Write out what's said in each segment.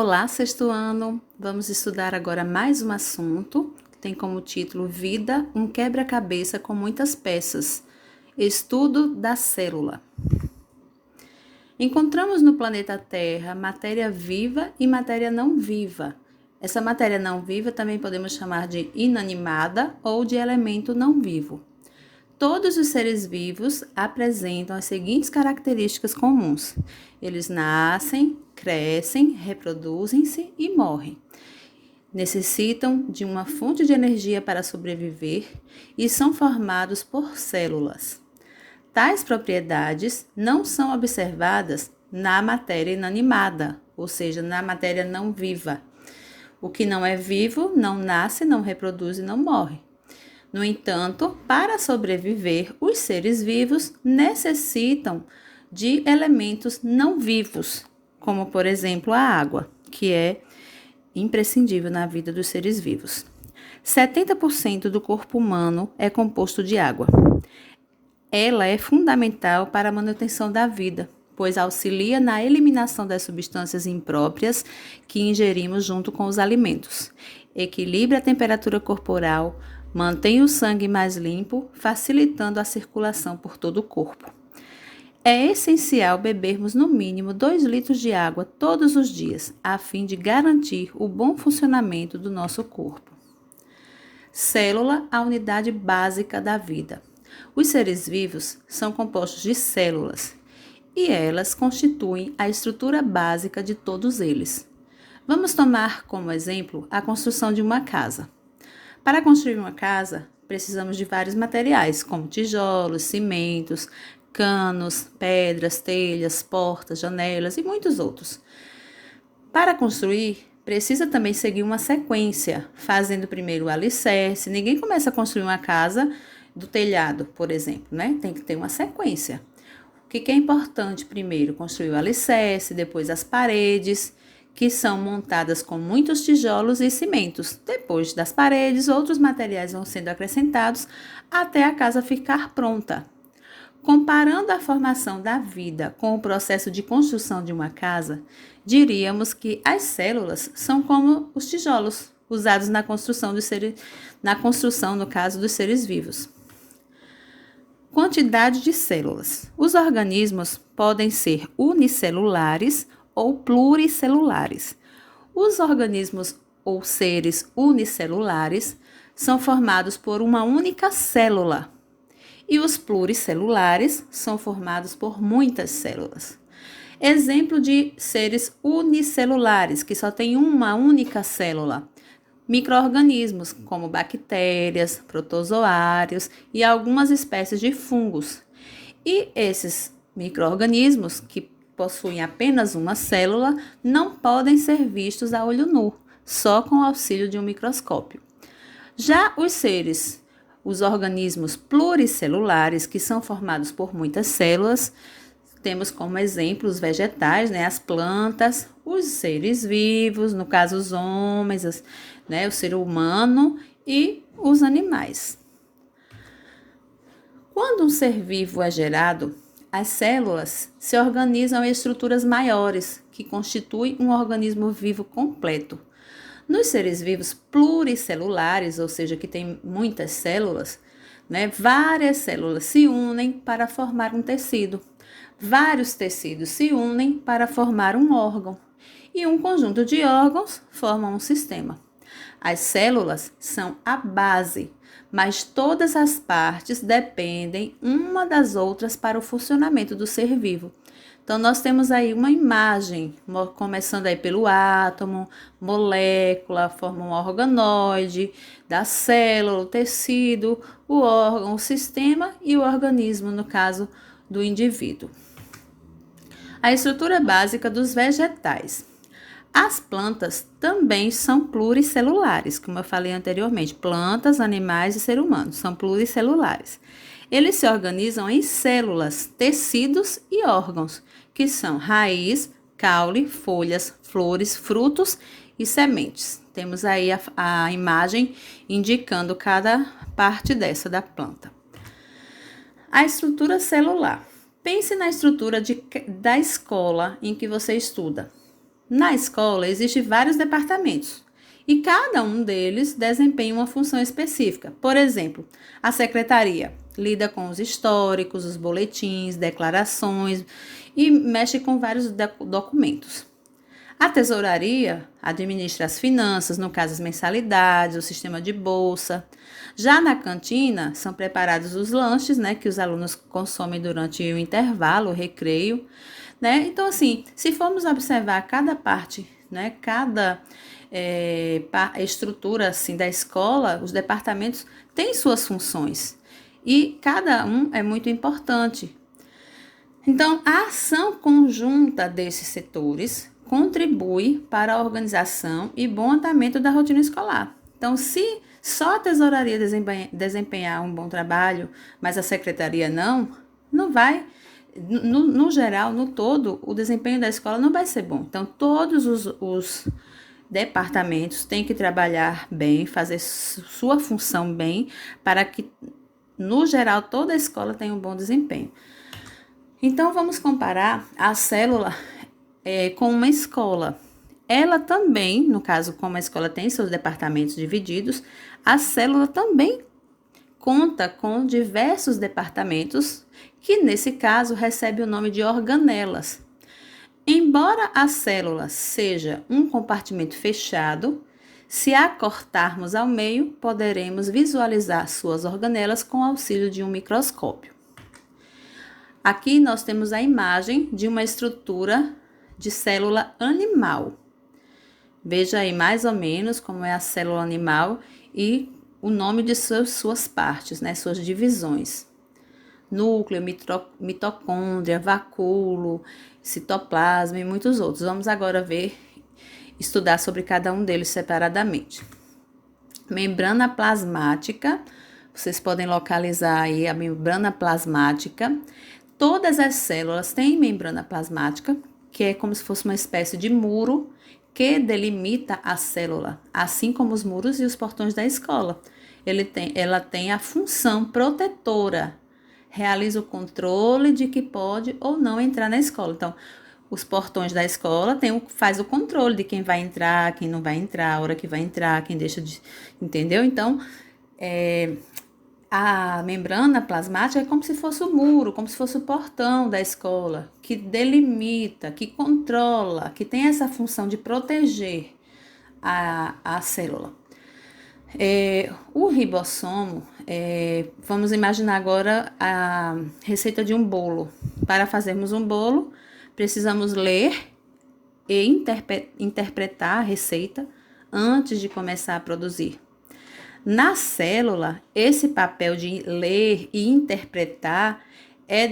Olá, sexto ano! Vamos estudar agora mais um assunto que tem como título Vida, um quebra-cabeça com muitas peças. Estudo da célula. Encontramos no planeta Terra matéria viva e matéria não viva. Essa matéria não viva também podemos chamar de inanimada ou de elemento não vivo. Todos os seres vivos apresentam as seguintes características comuns. Eles nascem, crescem, reproduzem-se e morrem. Necessitam de uma fonte de energia para sobreviver e são formados por células. Tais propriedades não são observadas na matéria inanimada, ou seja, na matéria não viva. O que não é vivo não nasce, não reproduz e não morre. No entanto, para sobreviver, os seres vivos necessitam de elementos não vivos, como, por exemplo, a água, que é imprescindível na vida dos seres vivos. 70% do corpo humano é composto de água. Ela é fundamental para a manutenção da vida, pois auxilia na eliminação das substâncias impróprias que ingerimos junto com os alimentos, equilibra a temperatura corporal, mantém o sangue mais limpo, facilitando a circulação por todo o corpo. É essencial bebermos no mínimo 2 litros de água todos os dias, a fim de garantir o bom funcionamento do nosso corpo. Célula, a unidade básica da vida. Os seres vivos são compostos de células e elas constituem a estrutura básica de todos eles. Vamos tomar como exemplo a construção de uma casa. Para construir uma casa, precisamos de vários materiais, como tijolos, cimentos, canos, pedras, telhas, portas, janelas e muitos outros. Para construir, precisa também seguir uma sequência, fazendo primeiro o alicerce. Ninguém começa a construir uma casa do telhado, por exemplo, né? Tem que ter uma sequência. O que é importante primeiro? Construir o alicerce, depois as paredes, que são montadas com muitos tijolos e cimentos. Depois das paredes, outros materiais vão sendo acrescentados até a casa ficar pronta. Comparando a formação da vida com o processo de construção de uma casa, diríamos que as células são como os tijolos usados na construção no caso dos seres vivos. Quantidade de células. Os organismos podem ser unicelulares ou pluricelulares. Os organismos ou seres unicelulares são formados por uma única célula e os pluricelulares são formados por muitas células. Exemplo de seres unicelulares, que só tem uma única célula. Micro-organismos, como bactérias, protozoários e algumas espécies de fungos. E esses micro-organismos, que possuem apenas uma célula, não podem ser vistos a olho nu, só com o auxílio de um microscópio. Já os organismos pluricelulares, que são formados por muitas células, temos como exemplo os vegetais, as plantas, os seres vivos, no caso os homens, o ser humano e os animais. Quando um ser vivo é gerado, as células se organizam em estruturas maiores, que constituem um organismo vivo completo. Nos seres vivos pluricelulares, ou seja, que tem muitas células, várias células se unem para formar um tecido. Vários tecidos se unem para formar um órgão. E um conjunto de órgãos formam um sistema. As células são a base, mas todas as partes dependem uma das outras para o funcionamento do ser vivo. Então, nós temos aí uma imagem, começando aí pelo átomo, molécula, forma um organoide, da célula, o tecido, o órgão, o sistema e o organismo, no caso do indivíduo. A estrutura básica dos vegetais. As plantas também são pluricelulares, como eu falei anteriormente. Plantas, animais e seres humanos são pluricelulares. Eles se organizam em células, tecidos e órgãos, que são raiz, caule, folhas, flores, frutos e sementes. Temos aí a imagem indicando cada parte dessa da planta. A estrutura celular. Pense na estrutura da escola em que você estuda. Na escola existem vários departamentos e cada um deles desempenha uma função específica. Por exemplo, a secretaria lida com os históricos, os boletins, declarações e mexe com vários documentos. A tesouraria administra as finanças, no caso as mensalidades, o sistema de bolsa. Já na cantina, são preparados os lanches, né, que os alunos consomem durante o intervalo, o recreio, né? Então, assim, se formos observar cada parte, né, cada estrutura assim, da escola, os departamentos têm suas funções e cada um é muito importante. Então, a ação conjunta desses setores contribui para a organização e bom andamento da rotina escolar. Então, se só a tesouraria desempenhar um bom trabalho, mas a secretaria não vai, no geral, no todo, o desempenho da escola não vai ser bom. Então, todos os departamentos têm que trabalhar bem, fazer sua função bem, para que, no geral, toda a escola tenha um bom desempenho. Então, vamos comparar a célula com uma escola. Ela também, no caso, como a escola tem seus departamentos divididos, a célula também conta com diversos departamentos, que nesse caso recebe o nome de organelas. Embora a célula seja um compartimento fechado, se a cortarmos ao meio, poderemos visualizar suas organelas com auxílio de um microscópio. Aqui nós temos a imagem de uma estrutura de célula animal. Veja aí mais ou menos como é a célula animal e o nome de suas partes, né, suas divisões. Núcleo, mitocôndria, vacúolo, citoplasma e muitos outros. Vamos agora estudar sobre cada um deles separadamente. Membrana plasmática, vocês podem localizar aí a membrana plasmática. Todas as células têm membrana plasmática, que é como se fosse uma espécie de muro que delimita a célula, assim como os muros e os portões da escola. Ela tem a função protetora, realiza o controle de que pode ou não entrar na escola. Então, os portões da escola faz o controle de quem vai entrar, quem não vai entrar, a hora que vai entrar, quem deixa de... Entendeu? Então, a membrana plasmática é como se fosse o muro, como se fosse o portão da escola, que delimita, que controla, que tem essa função de proteger a célula. O ribossomo, vamos imaginar agora a receita de um bolo. Para fazermos um bolo, precisamos ler e interpretar a receita antes de começar a produzir. Na célula, esse papel de ler e interpretar é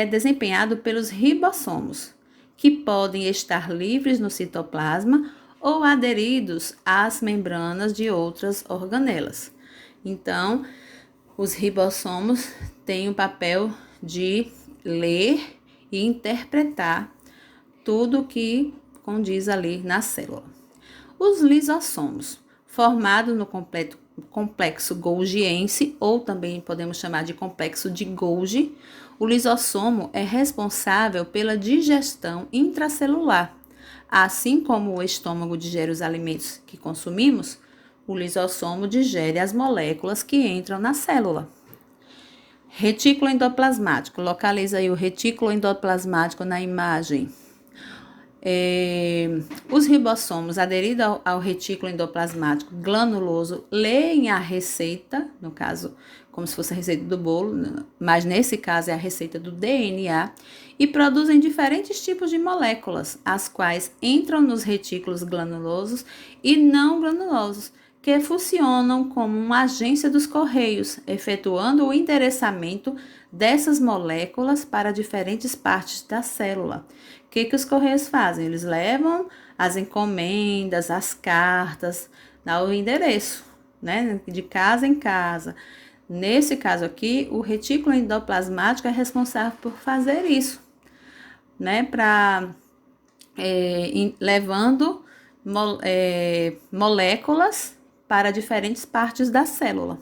desempenhado pelos ribossomos, que podem estar livres no citoplasma ou aderidos às membranas de outras organelas. Então, os ribossomos têm o papel de ler e interpretar tudo que condiz ali na célula. Os lisossomos, formados no complexo golgiense, ou também podemos chamar de complexo de Golgi, o lisossomo é responsável pela digestão intracelular. Assim como o estômago digere os alimentos que consumimos, o lisossomo digere as moléculas que entram na célula. Retículo endoplasmático. Localiza aí o retículo endoplasmático na imagem. Os ribossomos aderidos ao retículo endoplasmático granuloso leem a receita, no caso, como se fosse a receita do bolo, mas nesse caso é a receita do DNA, e produzem diferentes tipos de moléculas, as quais entram nos retículos granulosos e não granulosos, que funcionam como uma agência dos correios, efetuando o endereçamento dessas moléculas para diferentes partes da célula. O que os correios fazem? Eles levam as encomendas, as cartas ao endereço, né? De casa em casa. Nesse caso aqui, o retículo endoplasmático é responsável por fazer isso, né? Levando moléculas para diferentes partes da célula.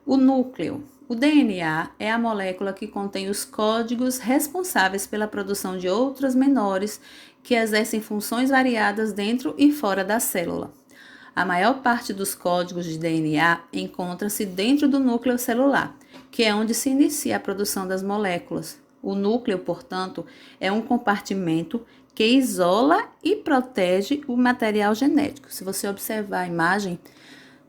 O núcleo. O DNA é a molécula que contém os códigos responsáveis pela produção de outras menores que exercem funções variadas dentro e fora da célula. A maior parte dos códigos de DNA encontra-se dentro do núcleo celular, que é onde se inicia a produção das moléculas. O núcleo, portanto, é um compartimento que isola e protege o material genético. Se você observar a imagem,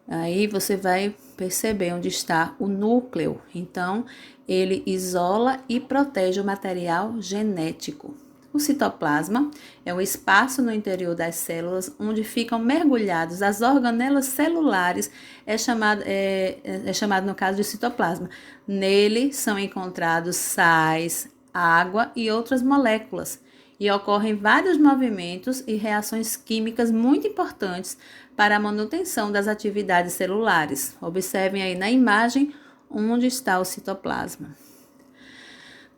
aí você vai perceber onde está o núcleo. Então, ele isola e protege o material genético. O citoplasma é o espaço no interior das células onde ficam mergulhadas as organelas celulares, é chamado no caso de citoplasma. Nele são encontrados sais, água e outras moléculas, e ocorrem vários movimentos e reações químicas muito importantes para a manutenção das atividades celulares. Observem aí na imagem onde está o citoplasma.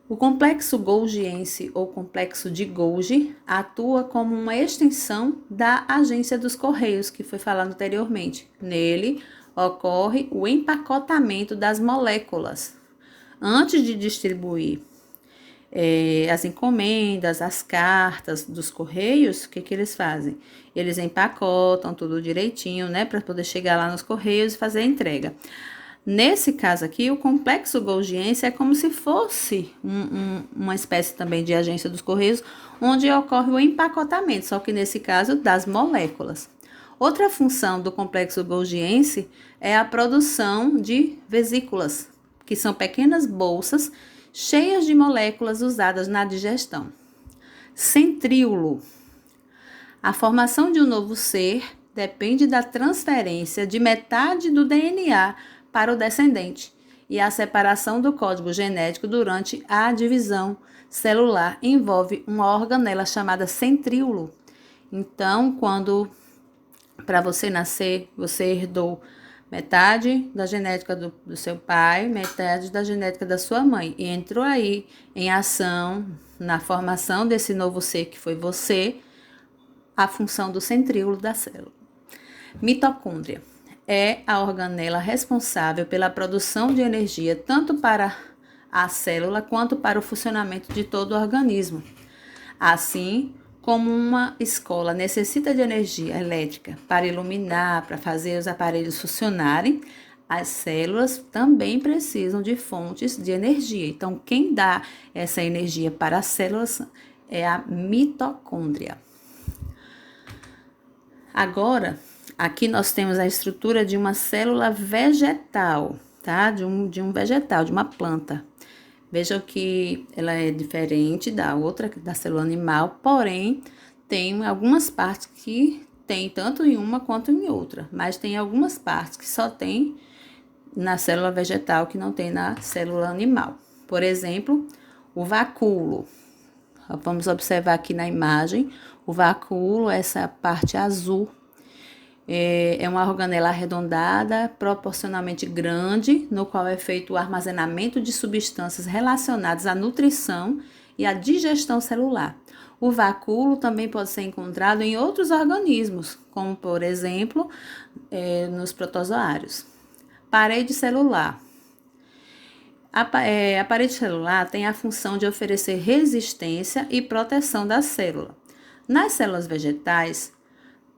O complexo golgiense ou complexo de Golgi atua como uma extensão da agência dos Correios, que foi falado anteriormente. Nele ocorre o empacotamento das moléculas. Antes de distribuir as encomendas, as cartas dos Correios, o que eles fazem? Eles empacotam tudo direitinho, né, para poder chegar lá nos Correios e fazer a entrega. Nesse caso aqui, o complexo golgiense é como se fosse uma espécie também de agência dos Correios, onde ocorre o empacotamento, só que nesse caso das moléculas. Outra função do complexo golgiense é a produção de vesículas, que são pequenas bolsas cheias de moléculas usadas na digestão. Centríolo. A formação de um novo ser depende da transferência de metade do DNA para o descendente e a separação do código genético durante a divisão celular envolve uma organela chamada centríolo. Então, quando para você nascer, você herdou metade da genética do seu pai, metade da genética da sua mãe, e entrou aí em ação na formação desse novo ser que foi você, a função do centríolo da célula. Mitocôndria é a organela responsável pela produção de energia tanto para a célula quanto para o funcionamento de todo o organismo. Assim como uma escola necessita de energia elétrica para iluminar, para fazer os aparelhos funcionarem, as células também precisam de fontes de energia. Então, quem dá essa energia para as células é a mitocôndria. Agora, aqui nós temos a estrutura de uma célula vegetal, tá? De um vegetal, de uma planta. Vejam que ela é diferente da célula animal, porém, tem algumas partes que tem tanto em uma quanto em outra, mas tem algumas partes que só tem na célula vegetal que não tem na célula animal. Por exemplo, o vacúolo. Vamos observar aqui na imagem, o vacúolo, essa parte azul, é uma organela arredondada, proporcionalmente grande, no qual é feito o armazenamento de substâncias relacionadas à nutrição e à digestão celular. O vacúolo também pode ser encontrado em outros organismos, como, por exemplo, nos protozoários. Parede celular. A parede celular tem a função de oferecer resistência e proteção da célula. Nas células vegetais,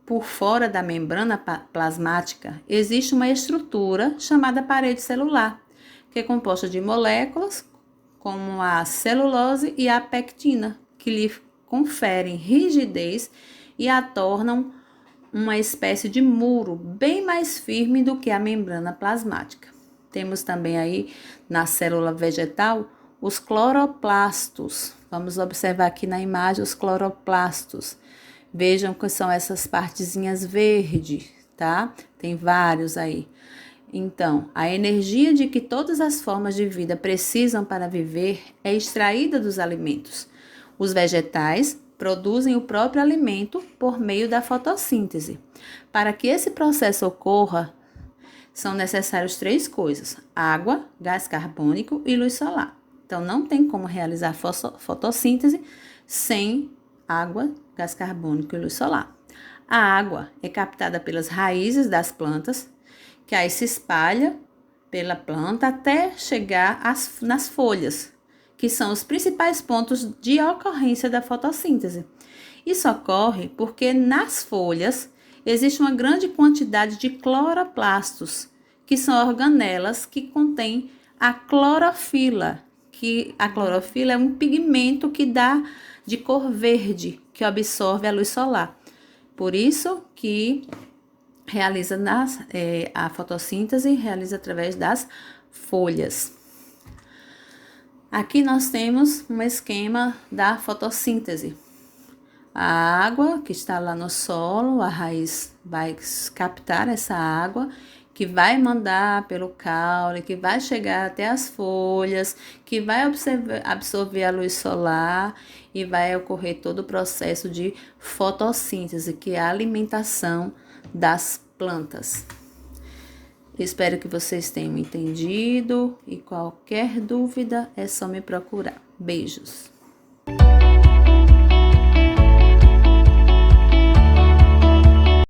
por fora da membrana plasmática, existe uma estrutura chamada parede celular, que é composta de moléculas como a celulose e a pectina, que lhe conferem rigidez e a tornam uma espécie de muro bem mais firme do que a membrana plasmática. Temos também aí na célula vegetal os cloroplastos. Vamos observar aqui na imagem os cloroplastos. Vejam que são essas partezinhas verdes, tá? Tem vários aí. Então, a energia de que todas as formas de vida precisam para viver é extraída dos alimentos. Os vegetais produzem o próprio alimento por meio da fotossíntese. Para que esse processo ocorra, são necessárias 3 coisas: água, gás carbônico e luz solar. Então, não tem como realizar fotossíntese sem água, gás carbônico e luz solar. A água é captada pelas raízes das plantas, que aí se espalha pela planta até chegar nas folhas, que são os principais pontos de ocorrência da fotossíntese. Isso ocorre porque nas folhas existe uma grande quantidade de cloroplastos, que são organelas que contêm a clorofila, que a clorofila é um pigmento que dá de cor verde, que absorve a luz solar. Por isso que realiza a fotossíntese realiza através das folhas. Aqui nós temos um esquema da fotossíntese. A água que está lá no solo, a raiz vai captar essa água, que vai mandar pelo caule, que vai chegar até as folhas, que vai absorver a luz solar e vai ocorrer todo o processo de fotossíntese, que é a alimentação das plantas. Espero que vocês tenham entendido e qualquer dúvida é só me procurar. Beijos!